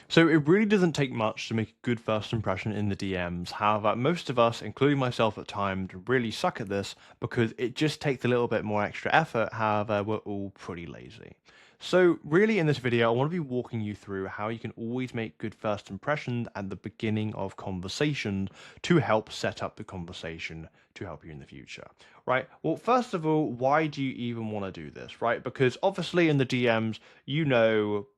So it really doesn't take much to make a good first impression in the DMs. However, most of us, including myself at times, really suck at this because it just takes a little bit more extra effort. However, we're all pretty lazy. So really in this video, I want to be walking you through how you can always make good first impressions at the beginning of conversations to help set up the conversation to help you in the future, right? Well, first of all, why do you even want to do this, right? Because obviously in the DMs,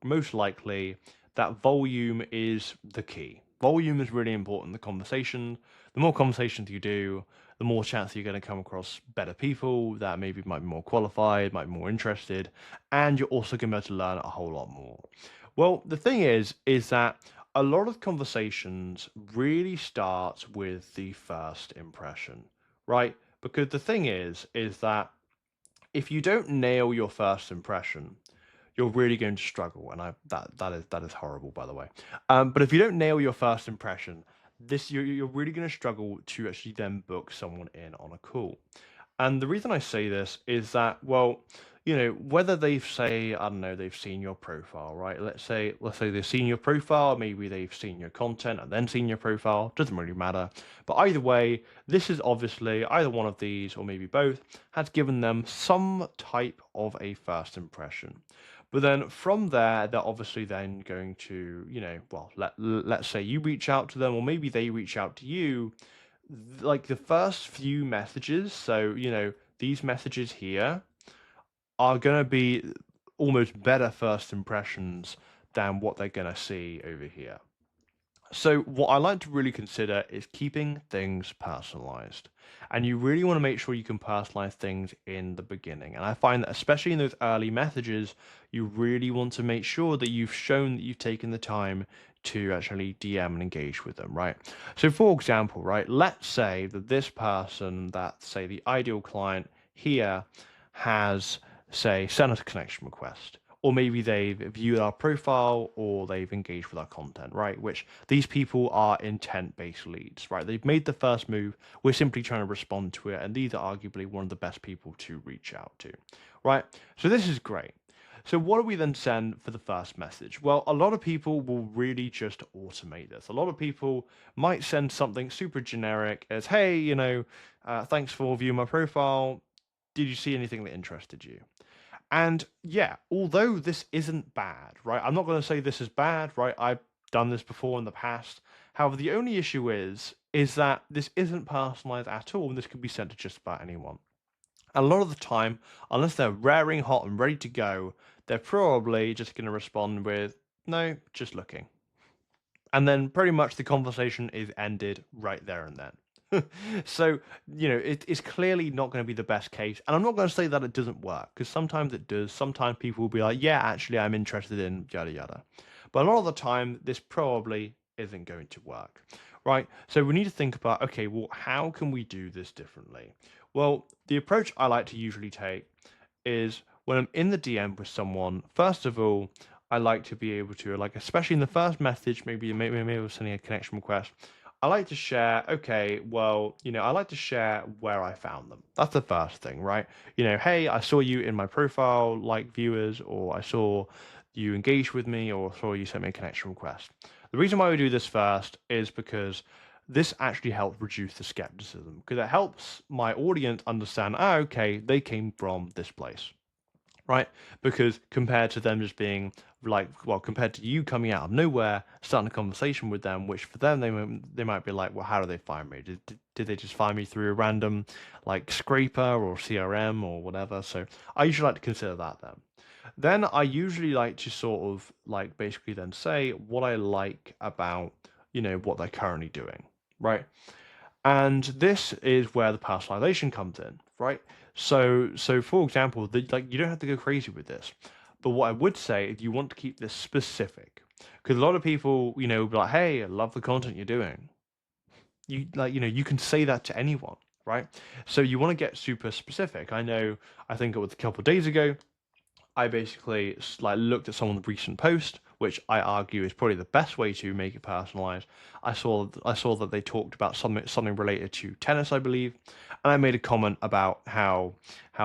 most likely that volume is the key. Volume is really important in the conversation. The more conversations you do, the more chance you're going to come across better people that maybe might be more qualified, might be more interested, and you're also going to be able to learn a whole lot more. Well, the thing is that a lot of conversations really start with the first impression, right? Because the thing is that if you don't nail your first impression, you're really going to struggle. And that is horrible, by the way. But if you don't nail your first impression, you're really going to struggle to actually then book someone in on a call. And the reason I say this is that, well, whether they've say, I don't know, they've seen your profile, right? Let's say they've seen your profile, maybe they've seen your content and then seen your profile, doesn't really matter. But either way, this is obviously either one of these or maybe both has given them some type of a first impression. But then from there, they're obviously then going to, well, let's say you reach out to them, or maybe they reach out to you, like the first few messages, so these messages here are going to be almost better first impressions than what they're going to see over here. So what I like to really consider is keeping things personalized. And you really want to make sure you can personalize things in the beginning. And I find that especially in those early messages, you really want to make sure that you've shown that you've taken the time to actually DM and engage with them, right? So for example, right, let's say that this person, that say the ideal client here has say sent us a connection request, or maybe they've viewed our profile or they've engaged with our content, right? Which these people are intent based leads, right? They've made the first move. We're simply trying to respond to it. And these are arguably one of the best people to reach out to, right? So this is great. So what do we then send for the first message? Well, a lot of people will really just automate this. A lot of people might send something super generic as, hey, thanks for viewing my profile. Did you see anything that interested you? And yeah, although this isn't bad, right? I'm not going to say this is bad, right? I've done this before in the past. However, the only issue is that this isn't personalized at all, and this could be sent to just about anyone. And a lot of the time, unless they're raring hot and ready to go, they're probably just going to respond with, no, just looking. And then pretty much the conversation is ended right there and then. So, it's clearly not going to be the best case. And I'm not going to say that it doesn't work, because sometimes it does. Sometimes people will be like, yeah, actually, I'm interested in yada yada. But a lot of the time, this probably isn't going to work, right? So we need to think about, okay, well, how can we do this differently? Well, the approach I like to usually take is when I'm in the DM with someone, first of all, I like to be able to, like, especially in the first message, maybe we're sending a connection request. I like to share, okay, well, I like to share where I found them. That's the first thing, right? Hey, I saw you in my profile, like viewers, or I saw you engage with me, or saw you sent me a connection request. The reason why we do this first is because this actually helps reduce the skepticism, because it helps my audience understand, okay, they came from this place, right? Because compared to them just being like, well, compared to you coming out of nowhere, starting a conversation with them, which for them they might be like, well, how do they find me? Did they just find me through a random like scraper or CRM or whatever? So I usually like to consider that then. Then I usually like to sort of like basically then say what I like about what they're currently doing, right? And this is where the personalization comes in, right? So for example, like you don't have to go crazy with this, but what I would say if you want to keep this specific, because a lot of people, will be like, "Hey, I love the content you're doing." You like, you can say that to anyone, right? So you want to get super specific. I know. I think it was a couple of days ago. I basically like looked at someone's recent post, which I argue is probably the best way to make it personalized. I saw that they talked about something related to tennis, I believe, and I made a comment about how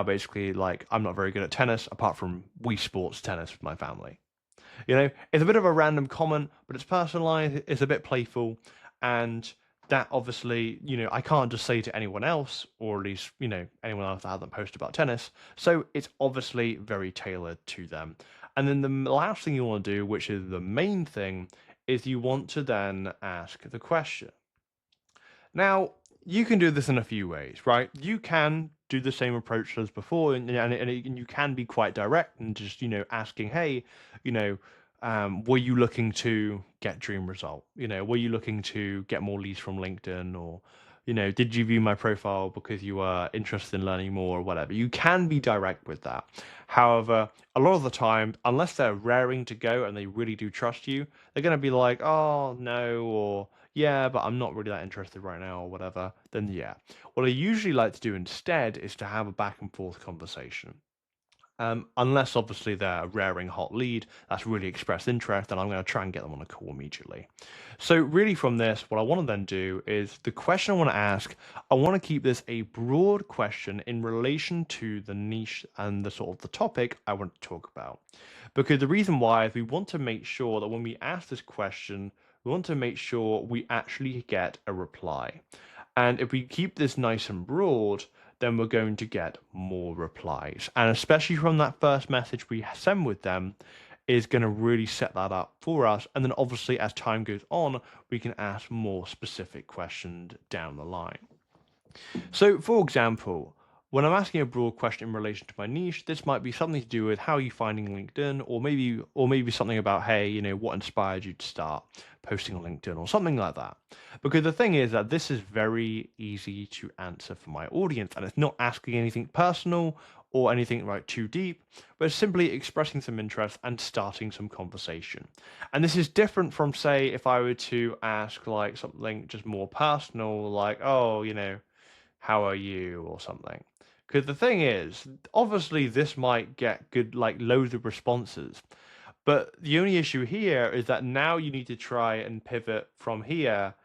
basically like I'm not very good at tennis apart from Wii Sports tennis with my family. You know, it's a bit of a random comment, but it's personalized, it's a bit playful, and that obviously, I can't just say to anyone else, or at least, anyone else that hasn't posted about tennis. So it's obviously very tailored to them. And then the last thing you want to do, which is the main thing, is you want to then ask the question. Now, you can do this in a few ways, right? You can do the same approach as before, and you can be quite direct and just, asking, hey, you know, were you looking to get dream result? Were you looking to get more leads from LinkedIn, or, did you view my profile because you were interested in learning more or whatever? You can be direct with that. However, a lot of the time, unless they're raring to go and they really do trust you, they're going to be like, oh, no, or yeah, but I'm not really that interested right now or whatever, then yeah. What I usually like to do instead is to have a back and forth conversation. Unless obviously they're a raring hot lead that's really expressed interest, then I'm going to try and get them on a call immediately. So, really, from this, what I want to then do is the question I want to ask, I want to keep this a broad question in relation to the niche and the sort of the topic I want to talk about. Because the reason why is we want to make sure that when we ask this question, we want to make sure we actually get a reply. And if we keep this nice and broad, then we're going to get more replies. And especially from that first message we send with them, is going to really set that up for us. And then obviously, as time goes on, we can ask more specific questions down the line. So, for example, when I'm asking a broad question in relation to my niche, this might be something to do with how are you finding LinkedIn, or maybe something about, hey, what inspired you to start posting on LinkedIn, or something like that. Because the thing is that this is very easy to answer for my audience, and it's not asking anything personal or anything too deep, but it's simply expressing some interest and starting some conversation. And this is different from, say, if I were to ask like something just more personal, like, oh, how are you, or something. Because the thing is, obviously, this might get good, like loads of responses. But the only issue here is that now you need to try and pivot from here,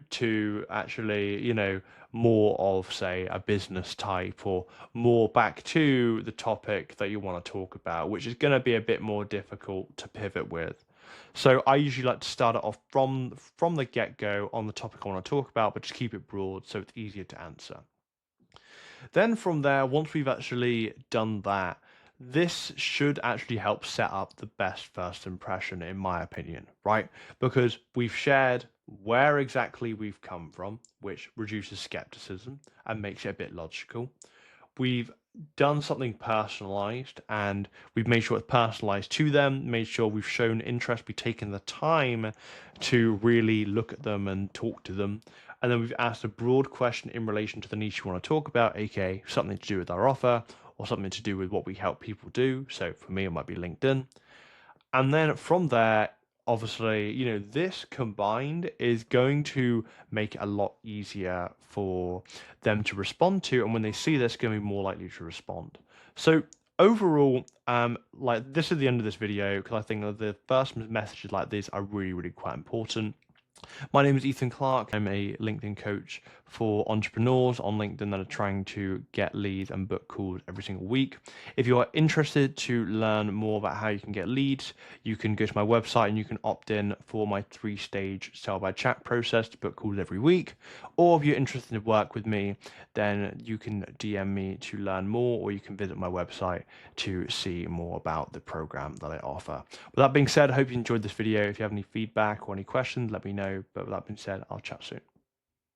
to actually, more of, say, a business type, or more back to the topic that you want to talk about, which is going to be a bit more difficult to pivot with. So I usually like to start it off from the get-go on the topic I want to talk about, but just keep it broad so it's easier to answer. Then from there, once we've actually done that, this should actually help set up the best first impression, in my opinion, right? Because we've shared where exactly we've come from, which reduces skepticism and makes it a bit logical. We've done something personalized, and we've made sure it's personalized to them, made sure we've shown interest, we've taken the time to really look at them and talk to them. And then we've asked a broad question in relation to the niche you want to talk about, aka something to do with our offer or something to do with what we help people do. So for me, it might be LinkedIn. And then from there, obviously, this combined is going to make it a lot easier for them to respond to. And when they see this, going to be more likely to respond. So overall, like this is the end of this video, because I think that the first messages like this are really, really quite important. My name is Ethan Clark. I'm a LinkedIn coach for entrepreneurs on LinkedIn that are trying to get leads and book calls every single week. If you are interested to learn more about how you can get leads, you can go to my website and you can opt in for my 3-stage sell by chat process to book calls every week. Or if you're interested to work with me, then you can DM me to learn more, or you can visit my website to see more about the program that I offer. With that being said, I hope you enjoyed this video. If you have any feedback or any questions, let me know. But with that being said, I'll chat soon.